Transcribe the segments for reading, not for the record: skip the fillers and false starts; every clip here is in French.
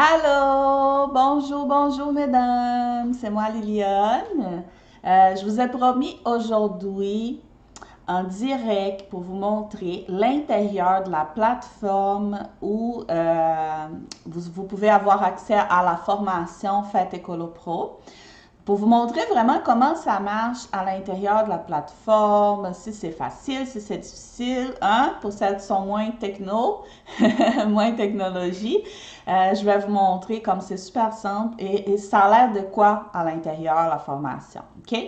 Allô, bonjour, bonjour mesdames, c'est moi Liliane. Je vous ai promis aujourd'hui en direct pour vous montrer l'intérieur de la plateforme où vous pouvez avoir accès à la formation Faites Écolo Pro. Pour vous montrer vraiment comment ça marche à l'intérieur de la plateforme, si c'est facile, si c'est difficile, hein, pour celles qui sont moins techno, moins technologie, je vais vous montrer comme c'est super simple et ça a l'air de quoi à l'intérieur la formation, ok?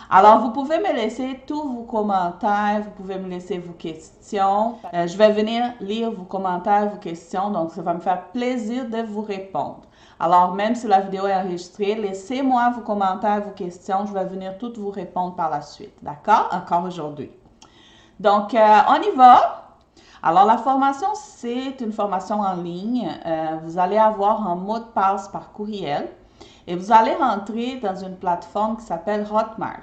Alors, vous pouvez me laisser tous vos commentaires, vous pouvez me laisser vos questions. Je vais venir lire vos commentaires, vos questions, donc ça va me faire plaisir de vous répondre. Alors, même si la vidéo est enregistrée, laissez-moi vos commentaires, vos questions, je vais venir toutes vous répondre par la suite, d'accord? Encore aujourd'hui. Donc, on y va. Alors, la formation, c'est une formation en ligne. Vous allez avoir un mot de passe par courriel et vous allez rentrer dans une plateforme qui s'appelle Hotmart.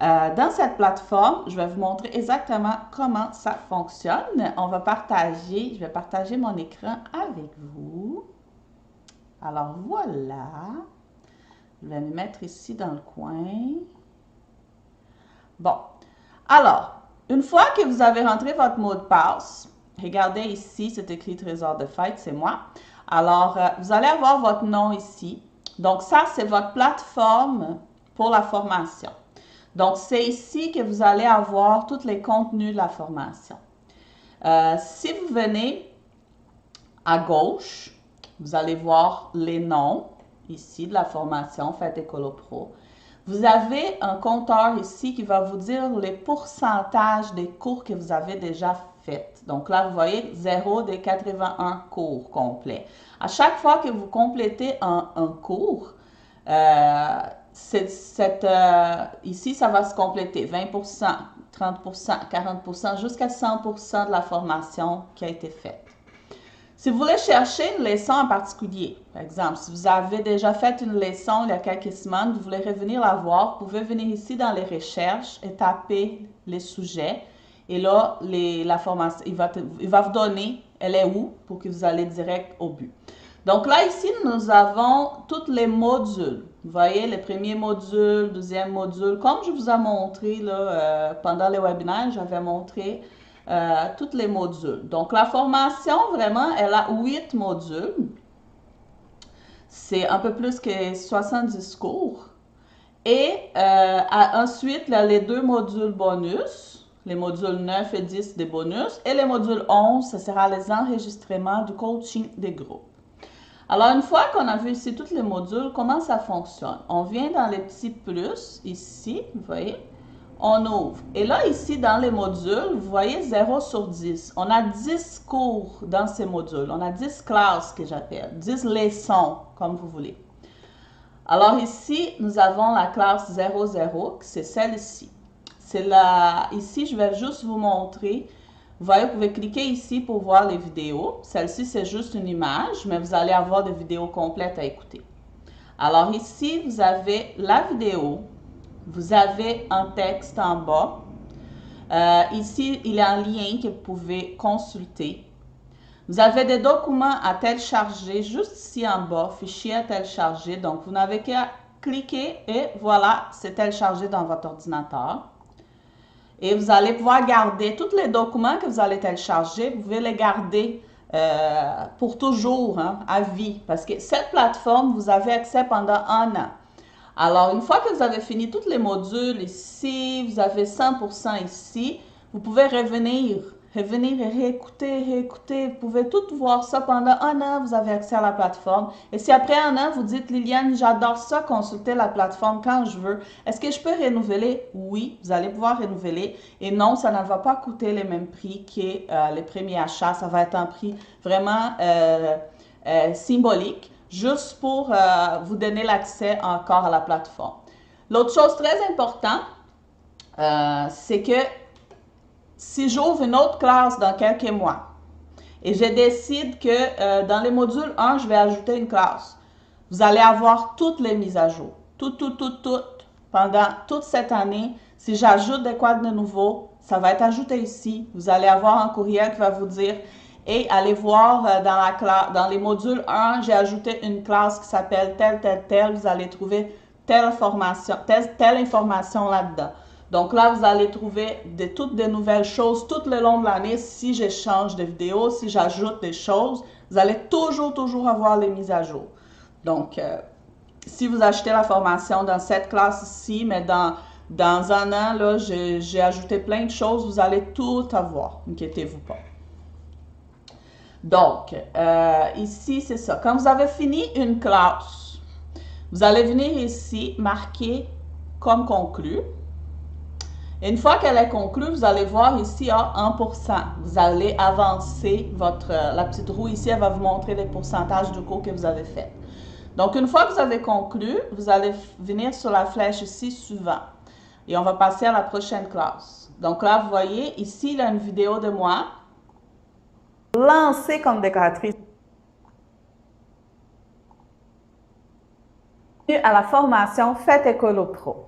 Dans cette plateforme, je vais vous montrer exactement comment ça fonctionne. Je vais partager mon écran avec vous. Alors voilà, je vais me mettre ici dans le coin. Bon, alors, une fois que vous avez rentré votre mot de passe, regardez ici, c'est écrit Trésor de fête, c'est moi. Alors, vous allez avoir votre nom ici. Donc ça, c'est votre plateforme pour la formation. Donc, c'est ici que vous allez avoir tous les contenus de la formation. Si vous venez à gauche, vous allez voir les noms ici de la formation Faites Écolo Pro. Vous avez un compteur ici qui va vous dire les pourcentages des cours que vous avez déjà faits. Donc là, vous voyez 0 des 81 cours complets. À chaque fois que vous complétez un cours, ici, ça va se compléter 20%, 30%, 40%, jusqu'à 100% de la formation qui a été faite. Si vous voulez chercher une leçon en particulier, par exemple, si vous avez déjà fait une leçon il y a quelques semaines, vous voulez revenir la voir, vous pouvez venir ici dans les recherches et taper les sujets. Et là, la formation, il va vous donner elle est où pour que vous allez direct au but. Donc là, ici, nous avons tous les modules. Vous voyez, le premier module, deuxième module. Comme je vous ai montré là, pendant le webinaire, j'avais montré tous les modules. Donc, la formation, vraiment, elle a 8 modules. C'est un peu plus que 70 cours. Et ensuite, là, les 2 modules bonus, les modules 9 et 10 des bonus, et les modules 11, ce sera les enregistrements du coaching des groupes. Alors, une fois qu'on a vu ici tous les modules, comment ça fonctionne? On vient dans les petits plus, ici, vous voyez, on ouvre. Et là, ici, dans les modules, vous voyez 0 sur 10. On a 10 cours dans ces modules. On a 10 classes que j'appelle, 10 leçons, comme vous voulez. Alors ici, nous avons la classe 00, c'est celle-ci. Ici, je vais juste vous montrer. Vous voyez, vous pouvez cliquer ici pour voir les vidéos. Celle-ci, c'est juste une image, mais vous allez avoir des vidéos complètes à écouter. Alors ici, vous avez la vidéo. Vous avez un texte en bas. Ici, il y a un lien que vous pouvez consulter. Vous avez des documents à télécharger juste ici en bas, fichier à télécharger. Donc, vous n'avez qu'à cliquer et voilà, c'est téléchargé dans votre ordinateur. Et vous allez pouvoir garder tous les documents que vous allez télécharger. Vous pouvez les garder pour toujours, hein, à vie. Parce que cette plateforme, vous avez accès pendant 1 an. Alors, une fois que vous avez fini tous les modules ici, vous avez 100% ici, vous pouvez revenir et réécouter. Vous pouvez tout voir ça pendant 1 an, vous avez accès à la plateforme. Et si après 1 an, vous dites, Liliane, j'adore ça, consulter la plateforme quand je veux, est-ce que je peux renouveler? Oui, vous allez pouvoir renouveler. Et non, ça ne va pas coûter les mêmes prix que les premiers achats. Ça va être un prix vraiment symbolique, juste pour vous donner l'accès encore à la plateforme. L'autre chose très importante, c'est que si j'ouvre une autre classe dans quelques mois et je décide que dans les modules 1, je vais ajouter une classe, vous allez avoir toutes les mises à jour. Toutes, pendant toute cette année. Si j'ajoute des quoi de nouveau, ça va être ajouté ici. Vous allez avoir un courriel qui va vous dire Et allez voir dans les modules 1, j'ai ajouté une classe qui s'appelle tel. Vous allez trouver telle information là-dedans. Donc là, vous allez trouver toutes des nouvelles choses tout le long de l'année. Si j'échange des vidéos, si j'ajoute des choses, vous allez toujours avoir les mises à jour. Donc, si vous achetez la formation dans cette classe ici, mais dans un an, là, j'ai ajouté plein de choses, vous allez tout avoir. Inquiétez-vous pas. Donc, ici, c'est ça. Quand vous avez fini une classe, vous allez venir ici, marquer comme conclu. Et une fois qu'elle est conclue, vous allez voir ici à 1%. Vous allez avancer la petite roue ici, elle va vous montrer les pourcentages de cours que vous avez fait. Donc, une fois que vous avez conclu, vous allez venir sur la flèche ici, suivant. Et on va passer à la prochaine classe. Donc là, vous voyez, ici, il y a une vidéo de moi. Lancée comme décoratrice. À la formation Faites Écolo Pro.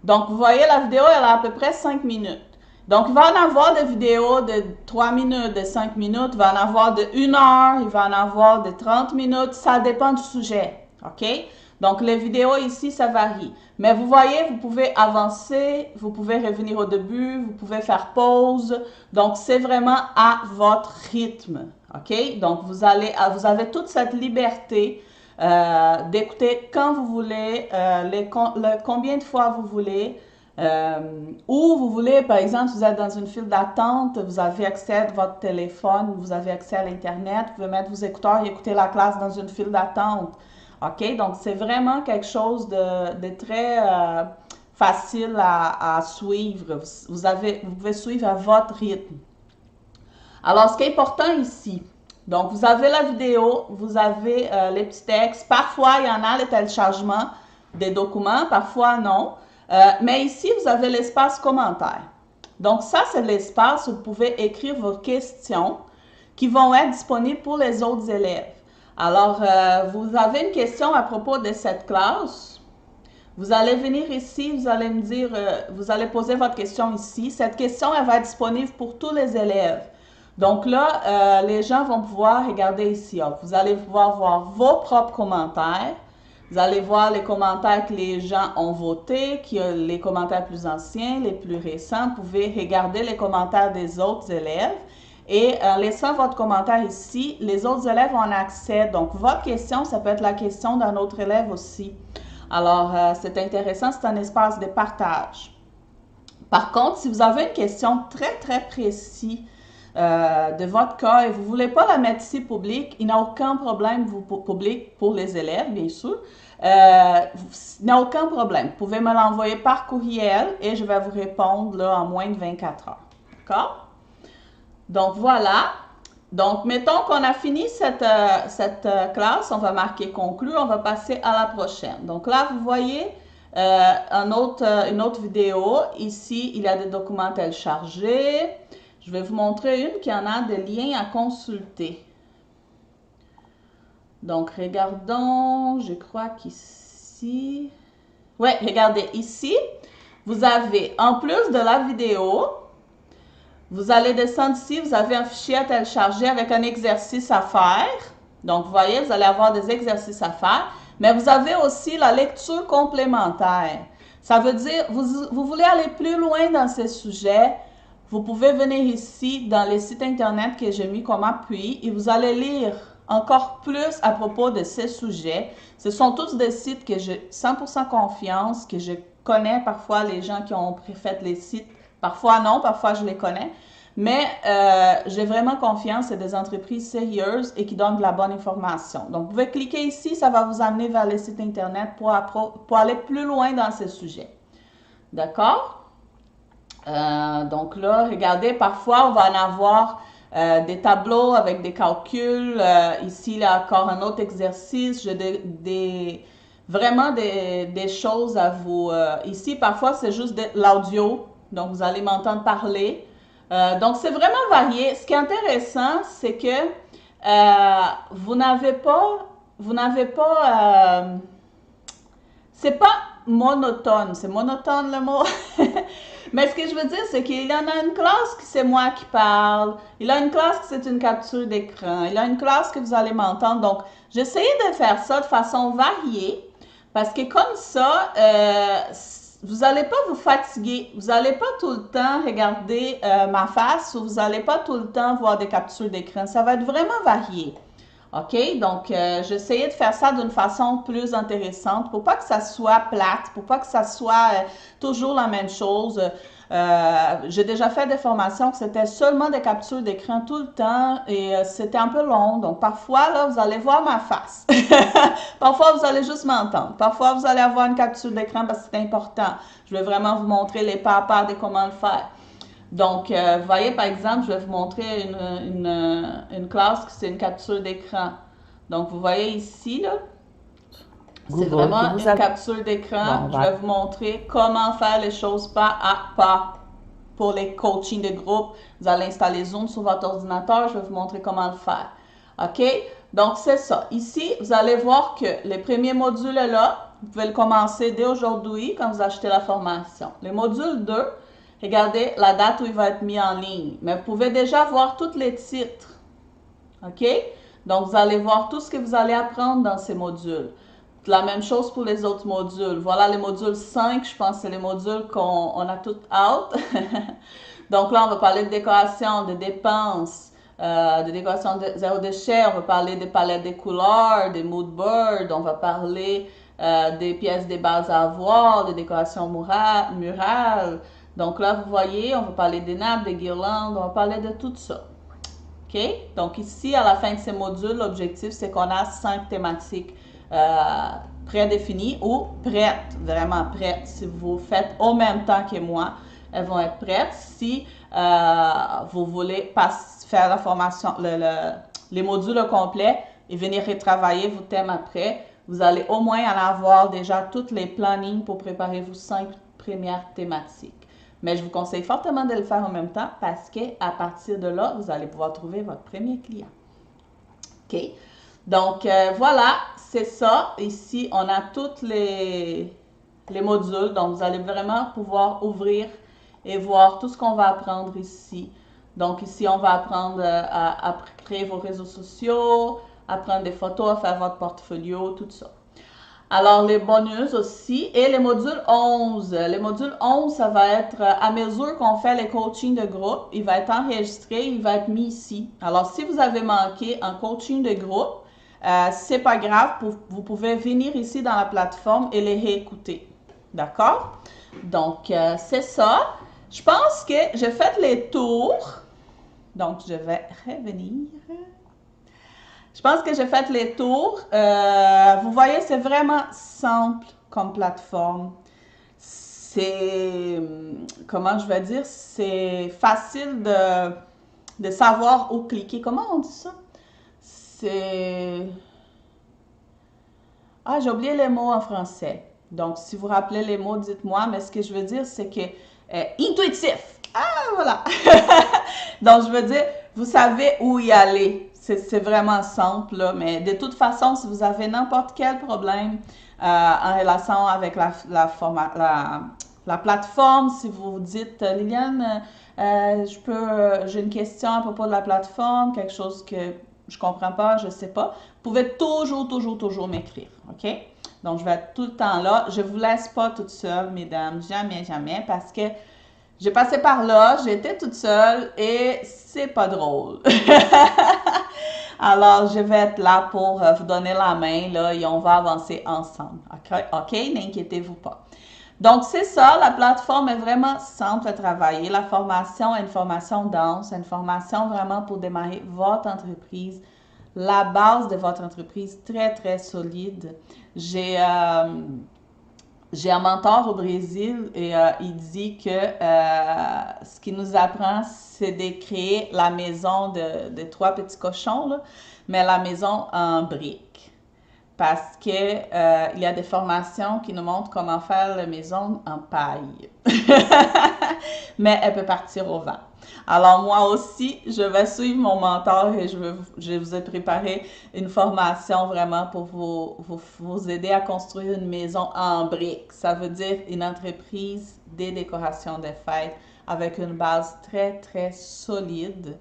Donc, vous voyez, la vidéo, elle a à peu près 5 minutes. Donc, il va en avoir des vidéos de 3 minutes, de 5 minutes, il va en avoir de 1 heure, il va en avoir de 30 minutes, ça dépend du sujet, OK? Donc, les vidéos ici, ça varie. Mais vous voyez, vous pouvez avancer, vous pouvez revenir au début, vous pouvez faire pause. Donc, c'est vraiment à votre rythme, OK? Donc, vous avez toute cette liberté d'écouter quand vous voulez, combien de fois vous voulez, ou vous voulez, par exemple, si vous êtes dans une file d'attente, vous avez accès à votre téléphone, vous avez accès à l'Internet, vous pouvez mettre vos écouteurs et écouter la classe dans une file d'attente. OK? Donc, c'est vraiment quelque chose de très facile à suivre. Vous pouvez suivre à votre rythme. Alors, ce qui est important ici, donc, vous avez la vidéo, vous avez les petits textes. Parfois, il y en a le téléchargement des documents, parfois non. Mais ici, vous avez l'espace commentaires. Donc, ça, c'est l'espace où vous pouvez écrire vos questions qui vont être disponibles pour les autres élèves. Alors, vous avez une question à propos de cette classe. Vous allez venir ici, vous allez me dire, vous allez poser votre question ici. Cette question, elle va être disponible pour tous les élèves. Donc là, les gens vont pouvoir regarder ici. Vous allez pouvoir voir vos propres commentaires. Vous allez voir les commentaires que les gens ont votés, les commentaires plus anciens, les plus récents. Vous pouvez regarder les commentaires des autres élèves. Et en laissant votre commentaire ici, les autres élèves ont accès. Donc, votre question, ça peut être la question d'un autre élève aussi. Alors, c'est intéressant, c'est un espace de partage. Par contre, si vous avez une question très précise de votre cas et vous ne voulez pas la mettre ici publique, il n'y a aucun problème, public pour les élèves, bien sûr. Il n'y a aucun problème. Vous pouvez me l'envoyer par courriel et je vais vous répondre là, en moins de 24 heures. D'accord? Donc, voilà. Donc, mettons qu'on a fini cette classe, on va marquer conclu, on va passer à la prochaine. Donc là, vous voyez une autre vidéo. Ici, il y a des documents téléchargés. Je vais vous montrer une qui en a des liens à consulter. Donc, regardons, je crois qu'ici... Oui, regardez, ici, vous avez, en plus de la vidéo, vous allez descendre ici, vous avez un fichier à télécharger avec un exercice à faire. Donc, vous voyez, vous allez avoir des exercices à faire. Mais vous avez aussi la lecture complémentaire. Ça veut dire, vous voulez aller plus loin dans ces sujets, vous pouvez venir ici dans les sites Internet que j'ai mis comme appui et vous allez lire encore plus à propos de ces sujets. Ce sont tous des sites que j'ai 100% confiance, que je connais parfois les gens qui ont fait les sites. Parfois non, parfois je les connais. Mais j'ai vraiment confiance, c'est des entreprises sérieuses et qui donnent de la bonne information. Donc, vous pouvez cliquer ici, ça va vous amener vers les sites Internet pour aller plus loin dans ces sujets. D'accord? Donc là, regardez, parfois on va en avoir des tableaux avec des calculs. Ici, il y a encore un autre exercice. J'ai vraiment des choses à vous... ici, parfois, c'est juste de l'audio. Donc, vous allez m'entendre parler. Donc, c'est vraiment varié. Ce qui est intéressant, c'est que vous n'avez pas... c'est pas monotone. C'est monotone le mot? Mais ce que je veux dire, c'est qu'il y en a une classe que c'est moi qui parle. Il y a une classe que c'est une capture d'écran. Il y a une classe que vous allez m'entendre. Donc, j'essayais de faire ça de façon variée parce que comme ça, vous n'allez pas vous fatiguer. Vous n'allez pas tout le temps regarder ma face ou vous n'allez pas tout le temps voir des captures d'écran. Ça va être vraiment varié. OK? Donc, j'essayais de faire ça d'une façon plus intéressante pour pas que ça soit plate, pour pas que ça soit toujours la même chose. J'ai déjà fait des formations que c'était seulement des captures d'écran tout le temps et c'était un peu long. Donc, parfois, là, vous allez voir ma face. Parfois, vous allez juste m'entendre. Parfois, vous allez avoir une capture d'écran parce que c'est important. Je vais vraiment vous montrer les pas à pas de comment le faire. Donc, vous voyez, par exemple, je vais vous montrer une classe que c'est une capture d'écran. Donc, vous voyez ici, là, c'est vraiment une capture d'écran. Je vais vous montrer comment faire les choses pas à pas pour les coachings de groupe. Vous allez installer Zoom sur votre ordinateur. Je vais vous montrer comment le faire. OK? Donc, c'est ça. Ici, vous allez voir que les premiers modules là, vous pouvez le commencer dès aujourd'hui quand vous achetez la formation. Les modules 2, regardez la date où il va être mis en ligne. Mais vous pouvez déjà voir tous les titres. OK? Donc, vous allez voir tout ce que vous allez apprendre dans ces modules. La même chose pour les autres modules. Voilà les modules 5, je pense que c'est les modules qu'on a toutes out. Donc là, on va parler de décoration, de dépenses, de décoration de zéro déchet. On va parler des palettes des couleurs, des mood boards. On va parler des pièces des bases à avoir, des décorations murales. Donc là, vous voyez, on va parler des nappes, des guirlandes. On va parler de tout ça. OK? Donc ici, à la fin de ces modules, l'objectif, c'est qu'on a 5 thématiques prédéfinies ou prêtes, vraiment prêtes. Si vous faites au même temps que moi, elles vont être prêtes. Si vous voulez faire la formation, les modules au complet et venir retravailler vos thèmes après, vous allez au moins en avoir déjà toutes les plannings pour préparer vos 5 premières thématiques. Mais je vous conseille fortement de le faire en même temps parce qu'à partir de là, vous allez pouvoir trouver votre premier client. OK? Donc, voilà, c'est ça. Ici, on a tous les modules. Donc, vous allez vraiment pouvoir ouvrir et voir tout ce qu'on va apprendre ici. Donc, ici, on va apprendre à créer vos réseaux sociaux, à prendre des photos, à faire votre portfolio, tout ça. Alors, les bonus aussi. Et les modules 11. Les modules 11, ça va être à mesure qu'on fait les coachings de groupe. Il va être enregistré, il va être mis ici. Alors, si vous avez manqué un coaching de groupe, c'est pas grave, vous pouvez venir ici dans la plateforme et les réécouter. D'accord? Donc, c'est ça. Je pense que j'ai fait les tours. Donc, je vais revenir. Je pense que j'ai fait les tours. Vous voyez, c'est vraiment simple comme plateforme. C'est, comment je vais dire, c'est facile de savoir où cliquer. Comment on dit ça? C'est... Ah, j'ai oublié les mots en français. Donc, si vous rappelez les mots, dites-moi. Mais ce que je veux dire, c'est que intuitif. Ah, voilà. Donc, je veux dire, vous savez où y aller. C'est vraiment simple, là. Mais de toute façon, si vous avez n'importe quel problème en relation avec la plateforme, si vous dites, Liliane, j'ai une question à propos de la plateforme, quelque chose que je comprends pas, je sais pas, vous pouvez toujours m'écrire, OK? Donc, je vais être tout le temps là. Je vous laisse pas toute seule, mesdames, jamais, jamais, parce que j'ai passé par là, j'étais toute seule et c'est pas drôle. Alors, je vais être là pour vous donner la main, là, et on va avancer ensemble, OK? N'inquiétez-vous pas. Donc, c'est ça, la plateforme est vraiment simple à travailler. La formation est une formation dense, une formation vraiment pour démarrer votre entreprise, la base de votre entreprise très, très solide. J'ai un mentor au Brésil et il dit que ce qu'il nous apprend, c'est de créer la maison de trois petits cochons, là, mais la maison en briques. parce que il y a des formations qui nous montrent comment faire la maison en paille. Mais elle peut partir au vent. Alors moi aussi, je vais suivre mon mentor et je vous ai préparé une formation vraiment pour vous aider à construire une maison en briques. Ça veut dire une entreprise des décorations de fêtes avec une base très, très solide.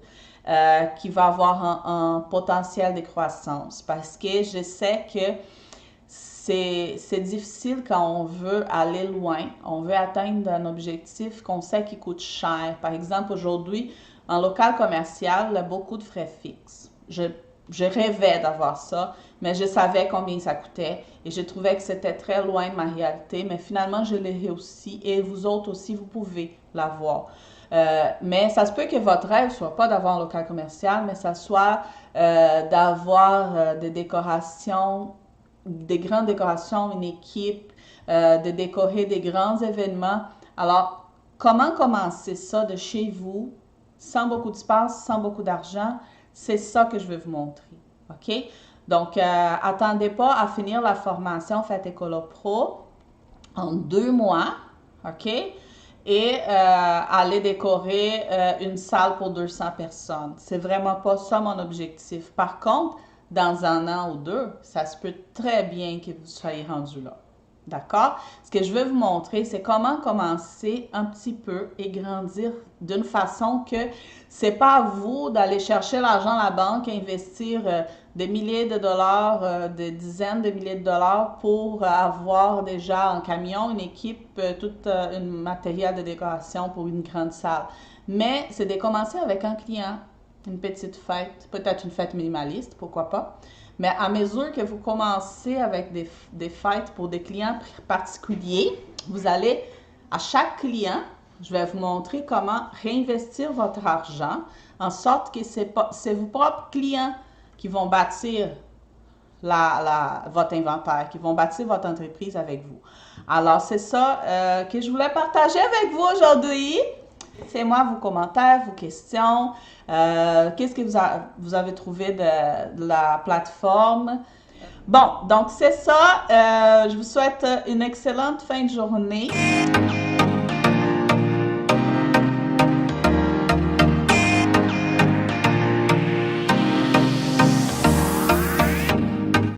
Qui va avoir un potentiel de croissance. Parce que je sais que c'est difficile quand on veut aller loin, on veut atteindre un objectif qu'on sait qui coûte cher. Par exemple, aujourd'hui, en local commercial, il y a beaucoup de frais fixes. Je rêvais d'avoir ça, mais je savais combien ça coûtait et je trouvais que c'était très loin de ma réalité, mais finalement, je l'ai réussi et vous autres aussi, vous pouvez l'avoir. Mais ça se peut que votre rêve soit pas d'avoir un local commercial, mais ça soit d'avoir des décorations, des grandes décorations, une équipe, de décorer des grands événements. Alors, comment commencer ça de chez vous, sans beaucoup d'espace, sans beaucoup d'argent? C'est ça que je vais vous montrer. OK? Donc, attendez pas à finir la formation Faites Écolo Pro en 2 mois. OK? Et aller décorer une salle pour 200 personnes. C'est vraiment pas ça mon objectif. Par contre, dans 1 an ou 2, ça se peut très bien que vous soyez rendu là. D'accord? Ce que je vais vous montrer, c'est comment commencer un petit peu et grandir d'une façon que c'est pas à vous d'aller chercher l'argent à la banque, investir des milliers de dollars, des dizaines de milliers de dollars pour avoir déjà un camion, une équipe, tout un matériel de décoration pour une grande salle. Mais c'est de commencer avec un client, une petite fête, peut-être une fête minimaliste, pourquoi pas. Mais à mesure que vous commencez avec des fêtes pour des clients particuliers, vous allez, à chaque client, je vais vous montrer comment réinvestir votre argent en sorte que c'est vos propres clients qui vont bâtir votre inventaire, qui vont bâtir votre entreprise avec vous. Alors, c'est ça que je voulais partager avec vous aujourd'hui. Faites-moi vos commentaires, vos questions. Qu'est-ce que vous avez trouvé de la plateforme? Bon, donc c'est ça. Je vous souhaite une excellente fin de journée.